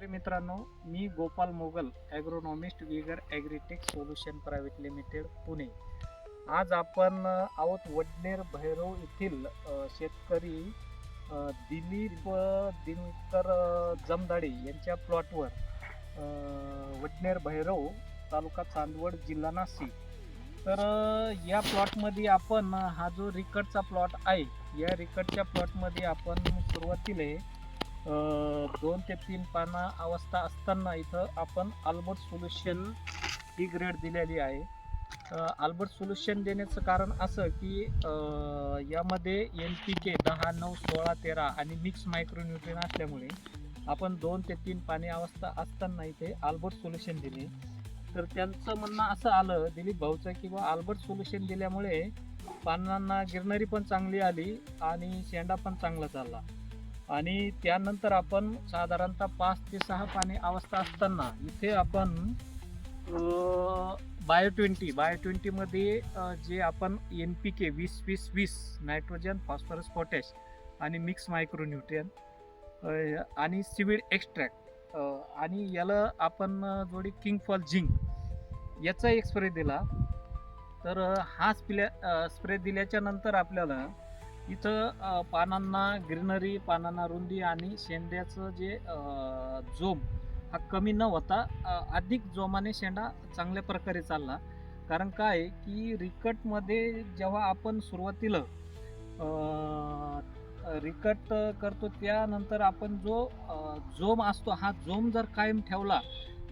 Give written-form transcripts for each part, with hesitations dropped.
शेतकरी मित्रांनो, मी Gopal Mogal, agronomist, Vigor Agritech Solution Private Limited, Pune. आज आपण आहोत वडनेर भैरव येथील शेतकरी दिलीप दिनकर जमदाडे यांच्या प्लॉटवर, वडनेर भैरव, तालुका चांदवड, जिल्हा नाशिक. तर या प्लॉटमध्ये आपण हा जो रिकटचा प्लॉट आहे, या रिकटच्या प्लॉटमध्ये आपण सुरुवातीला 2 ते 3 पाना अवस्था असताना इथं आपण अल्बर्ट सोल्युशन ही ग्रेड दिलेली आहे. अल्बर्ट सोल्युशन देण्याचं कारण असं की यामध्ये NPK 10, 9, 16, 13 आणि मिक्स मायक्रोन्यूट्रिएंट असल्यामुळे आपण 2 ते 3 पाणी अवस्था असताना इथे अल्बर्ट सोल्युशन दिले. तर त्यांचं म्हणणं असं आलं दिलीप भाऊचं की बा अल्बर्ट सोल्युशन दिल्यामुळे पानांना गिरणारी पण चांगली आली आणि शेंडा पण चांगला चालला. आणि त्यानंतर आपण साधारणतः 5 ते 6 पाणी अवस्था असताना इथे आपण बायो 20 मध्ये जे आपण NPK 20-20-20 नायट्रोजन, फॉस्फरस, पोटॅश आणि मिक्स मायक्रोन्यूट्रिएंट आणि सीवीड एक्स्ट्रॅक्ट आणि याला आपण जोडी किंग फॉल झिंक याचा एक स्प्रे दिला. तर हा स्प्रे दिल्याच्या नंतर आपल्याला इथं पानांना ग्रीनरी, पानांना रुंदी आणि शेंड्याचं जे जोम हा कमी न होता अधिक जोमाने शेंडा चांगल्या प्रकारे चालला. कारण काय की रिकटमध्ये जेव्हा आपण सुरुवातीला रिकट करतो त्यानंतर आपण जो जोम असतो हा जोम जर कायम ठेवला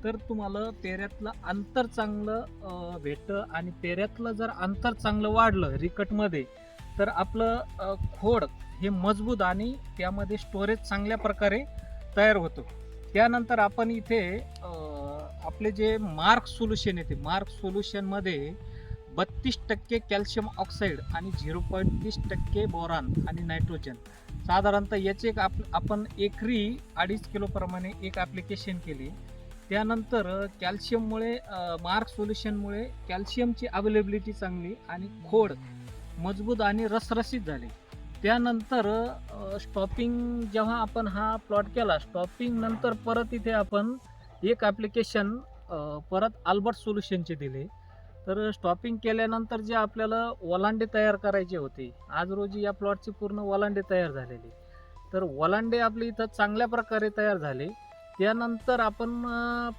तर तुम्हाला पेऱ्यातलं अंतर चांगलं भेटतं आणि पेऱ्यातलं जर अंतर चांगलं वाढलं रिकटमध्ये तर आपलं खोड हे मजबूत आणि त्यामध्ये स्टोरेज चांगल्या प्रकारे तयार होतो. त्यानंतर आपण इथे आपले जे मार्क सोल्युशन येते, मार्क सोल्युशनमध्ये 32% कॅल्शियम ऑक्साईड आणि 0.30% बोरान आणि नायट्रोजन, साधारणतः याचे आपण एकरी 2.5 किलो प्रमाणे एक ॲप्लिकेशन केली. त्यानंतर कॅल्शियममुळे मार्क सोल्युशनमुळे कॅल्शियमची अवेलेबिलिटी चांगली आणि खोड मजबूत आणि रसरशीत झाले. त्यानंतर स्टॉपिंग जेव्हा आपण हा प्लॉट केला, स्टॉपिंग नंतर परत इथे आपण एक ॲप्लिकेशन परत अल्बर्ट सोल्युशनचे दिले. तर स्टॉपिंग केल्यानंतर जे आपल्याला वलांडे तयार करायचे होते, आज रोजी या प्लॉटची पूर्ण वलांडे तयार झालेले. तर वलांडे आपले इथं चांगल्या प्रकारे तयार झाले. त्यानंतर आपण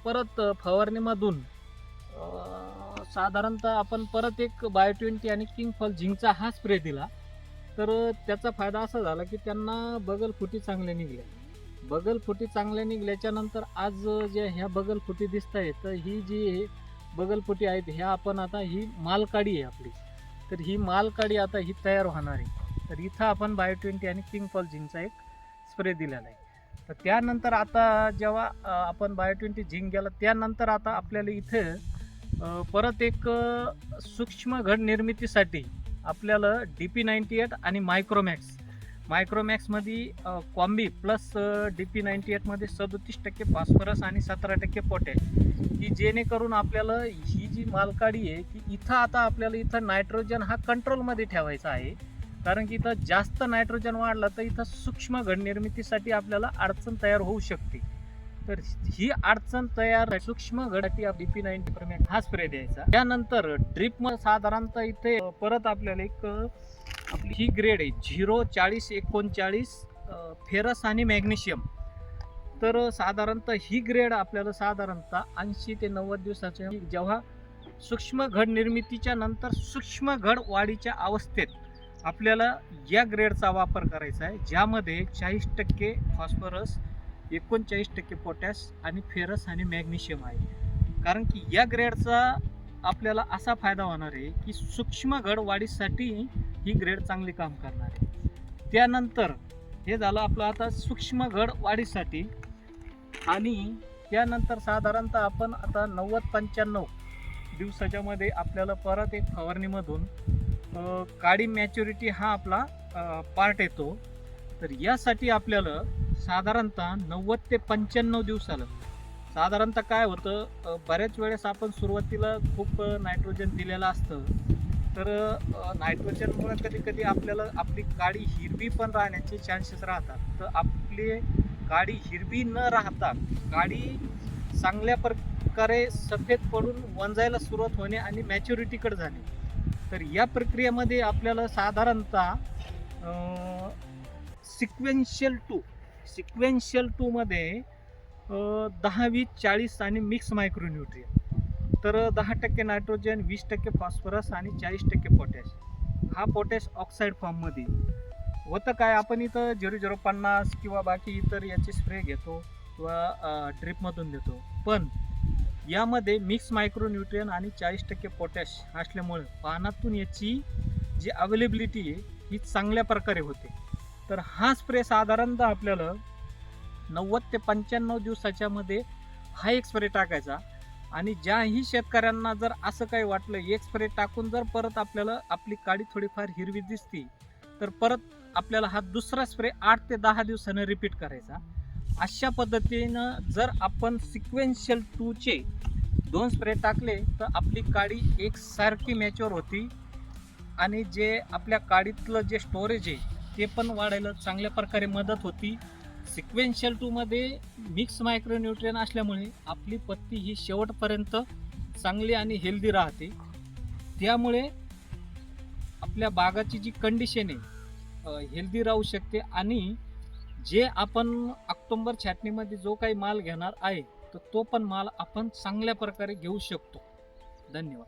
परत फवारणीमधून साधारणतः आपण परत एक बायो 20 आणि किंग फॉल झिंकचा हा स्प्रे दिला. तर त्याचा फायदा असा झाला की त्यांना बगल फुटी चांगल्या निघल्या. बगल फुटी चांगल्या निघल्याच्या नंतर आज ज्या ह्या बगल फुटी दिसत आहेत, तर ही जी बगल फुटी आहेत ह्या आपण आता ही मालकाडी आहे आपली. तर ही मालकाडी आता ही तयार होणार आहे. तर इथं आपण बायो 20 आणि किंग फॉल झिंकचा एक स्प्रे दिलेला आहे. तर त्यानंतर आता जेव्हा आपण बायो 20 झिंक गेला त्यानंतर आता आपल्याला इथं परत एक सूक्ष्म घड निर्मितीसाठी आपल्याला DP98 आणि मायक्रोमॅक्समध्ये कॉम्बी प्लस DP98मध्ये 37% फॉस्फरस आणि 17% पोटॅश, की जेणेकरून आपल्याला ही जी मालकाडी आहे की इथं आता आपल्याला इथं नायट्रोजन हा कंट्रोलमध्ये ठेवायचा आहे. कारण की इथं जास्त नायट्रोजन वाढलं तर इथं सूक्ष्म घड निर्मितीसाठी आपल्याला अडचण तयार होऊ शकते. तर ही अडचण तयार सूक्ष्म घडासाठी DP90 हा स्प्रे द्यायचा. त्यानंतर ड्रिप साधारणतः इथे परत आपल्याला एक आपली ही ग्रेड आहे 0-40-39 फेरस आणि मॅग्नेशियम. तर साधारणतः ही ग्रेड आपल्याला साधारणतः 80 ते 90 दिवसाच्या जेव्हा सूक्ष्म घड निर्मितीच्या नंतर सूक्ष्म घड वाढीच्या अवस्थेत आपल्याला या ग्रेडचा वापर करायचा आहे, ज्यामध्ये 40% फॉस्फरस, 39% पोटॅश आणि फेरस आणि मॅग्नेशियम आहे. कारण की या ग्रेडचा आपल्याला असा फायदा होणार आहे की सूक्ष्म घड वाढीसाठी ही ग्रेड चांगली काम करणार आहे. त्यानंतर हे झालं आपलं आता सूक्ष्म घड वाढीसाठी. आणि त्यानंतर साधारणतः आपण आता 90-95 दिवसाच्या मध्ये आपल्याला परत एक फवारणीमधून काडी मॅच्युरिटी हा आपला पार्ट येतो. तर यासाठी आपल्याला साधारणतः 90 ते 95 दिवसाला साधारणतः काय होतं, बऱ्याच वेळेस आपण सुरुवातीला खूप नायट्रोजन दिलेलं असतं. तर नायट्रोजनमुळे कधी कधी आपल्याला आपली काडी हिरवी पण राहण्याचे चान्सेस राहतात. तर आपली काडी हिरवी न राहता काडी चांगल्या प्रकारे सफेद पडून वंजायला सुरुवात होणे आणि मॅच्युरिटीकडे जाणे. तर या प्रक्रियेमध्ये आपल्याला साधारणतः सिक्वेन्शियल टूमध्ये 10, 20, 40 आणि मिक्स मायक्रोन्यूट्रियन. तर 10% नायट्रोजन, 20% फॉस्फरस आणि 40% पोटॅश. हा पोटॅश ऑक्साईड फॉर्ममध्ये होतं. काय आपण इथं 0050 किंवा बाकी इतर याचे स्प्रे घेतो किंवा ड्रिपमधून देतो, पण यामध्ये मिक्स मायक्रोन्यूट्रियन आणि 40% पोटॅश असल्यामुळे पानातून याची जी अवेलेबिलिटी आहे ही चांगल्या प्रकारे होते. तर हा स्प्रे साधारणतः आपल्याला 90 ते 95 दिवसाच्या मध्ये हा एक स्प्रे टाकायचा. आणि ज्याही शेतकऱ्यांना जर असं काही वाटलं एक स्प्रे टाकून जर परत आपल्याला आपली काडी थोडीफार हिरवी दिसती, तर परत आपल्याला हा दुसरा स्प्रे 8 ते 10 दिवसानं रिपीट करायचा. अशा पद्धतीनं जर आपण सिक्वेन्शियल 2चे 2 स्प्रे टाकले तर आपली काडी एकसारखी मॅच्युअर होती आणि जे आपल्या काडीतलं जे स्टोरेज आहे ते पण वाढायला चांगल्या प्रकारे मदत होती. सिक्वेन्शियल 2मध्ये मिक्स मायक्रोन्यूट्रियन असल्यामुळे आपली पत्ती ही शेवटपर्यंत चांगली आणि हेल्दी राहते. त्यामुळे आपल्या बागाची जी कंडिशन आहे हेल्दी राहू शकते आणि जे आपण ऑक्टोबर छाटणीमध्ये जो काही माल घेणार आहे तर तो पण माल आपण चांगल्या प्रकारे घेऊ शकतो. धन्यवाद.